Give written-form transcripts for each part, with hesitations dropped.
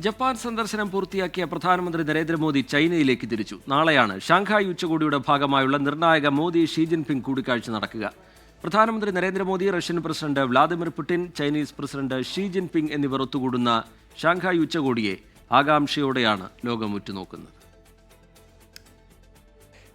Japan സന്ദർശനം പൂർത്തിയാക്കിയ പ്രധാനമന്ത്രി നരേന്ദ്രമോദി ചൈനയിലേക്ക് തിരിച്ചു. നാളെയാണ് ഷാങ്ഹായ് ഉച്ചകോടിയുടെ ഭാഗമായുള്ള നിർണായക മോദി ഷീ ജിൻപിങ് കൂടിക്കാഴ്ച നടക്കുക. പ്രധാനമന്ത്രി Narendra Modi, Russian president Vladimir Putin, Chinese president Xi Jinping എന്നിവർ ഒത്തുകൂടുന്ന ഷാങ്ഹായ് ഉച്ചകോടിയെ ആകാംക്ഷയോടെയാണ് ലോകം ഉറ്റുനോക്കുന്നത്.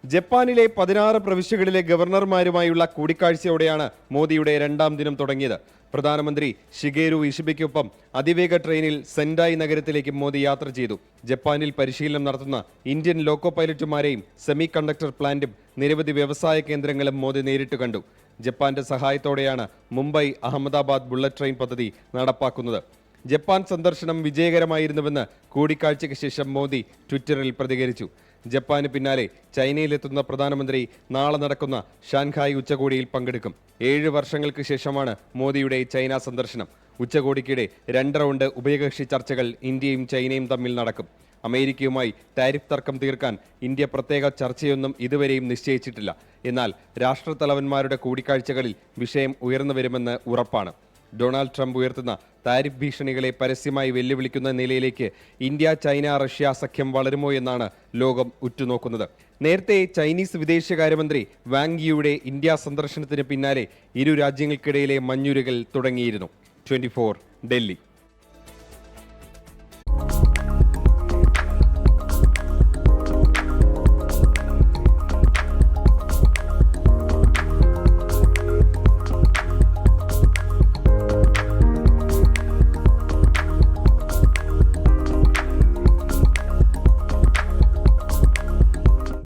ജപ്പാനിലെ 16 പ്രവിശ്യകളിലെ ഗവർണർമാരുമായുള്ള കൂടിക്കാഴ്ചയോടെയാണ് മോദിയുടെ രണ്ടാം ദിനം തുടങ്ങിയത്. പ്രധാനമന്ത്രി ഷിഗേരു ഇഷിബയ്ക്കൊപ്പം അതിവേഗ ട്രെയിനിൽ സെൻഡായി നഗരത്തിലേക്ക് മോദി യാത്ര ചെയ്തു. ജപ്പാനിൽ പരിശീലനം നടത്തുന്ന ഇന്ത്യൻ ലോക്കോ പൈലറ്റുമാരെയും സെമി കണ്ടക്ടർ പ്ലാന്റും നിരവധി വ്യവസായ കേന്ദ്രങ്ങളും മോദി നേരിട്ട് കണ്ടു. ജപ്പാന്റെ സഹായത്തോടെയാണ് മുംബൈ അഹമ്മദാബാദ് ബുള്ളറ്റ് ട്രെയിൻ പദ്ധതി നടപ്പാക്കുന്നത്. ജപ്പാൻ സന്ദർശനം വിജയകരമായിരുന്നുവെന്ന് കൂടിക്കാഴ്ചയ്ക്ക് ശേഷം മോദി ട്വിറ്ററിൽ പ്രതികരിച്ചു. ജപ്പാന് പിന്നാലെ ചൈനയിലെത്തുന്ന പ്രധാനമന്ത്രി നാളെ നടക്കുന്ന ഷാങ്ഹായ് ഉച്ചകോടിയിൽ പങ്കെടുക്കും. 7 വർഷങ്ങൾക്ക് ശേഷമാണ് മോദിയുടെ ചൈന സന്ദർശനം. ഉച്ചകോടിക്കിടെ 2 റൗണ്ട് ഉഭയകക്ഷി ചർച്ചകൾ ഇന്ത്യയും ചൈനയും തമ്മിൽ നടക്കും. അമേരിക്കയുമായി ടാരിഫ് തർക്കം തീർക്കാൻ ഇന്ത്യ പ്രത്യേക ചർച്ചയൊന്നും ഇതുവരെയും നിശ്ചയിച്ചിട്ടില്ല. എന്നാൽ രാഷ്ട്രത്തലവന്മാരുടെ കൂടിക്കാഴ്ചകളിൽ വിഷയം ഉയർന്നു വരുമെന്ന് ഉറപ്പാണ്. ഡൊണാൾഡ് ട്രംപ് ഉയർത്തുന്ന താരിഫ് ഭീഷണികളെ പരസ്യമായി വെല്ലുവിളിക്കുന്ന നിലയിലേക്ക് ഇന്ത്യ, ചൈന, റഷ്യ സഖ്യം വളരുമോ എന്നാണ് ലോകം ഉറ്റുനോക്കുന്നത്. നേരത്തെ ചൈനീസ് വിദേശകാര്യമന്ത്രി വാങ് യിയുടെ ഇന്ത്യ സന്ദർശനത്തിന് പിന്നാലെ ഇരു രാജ്യങ്ങൾക്കിടയിലെ മഞ്ഞുരുകൽ തുടങ്ങിയിരുന്നു. 24 ഡൽഹി.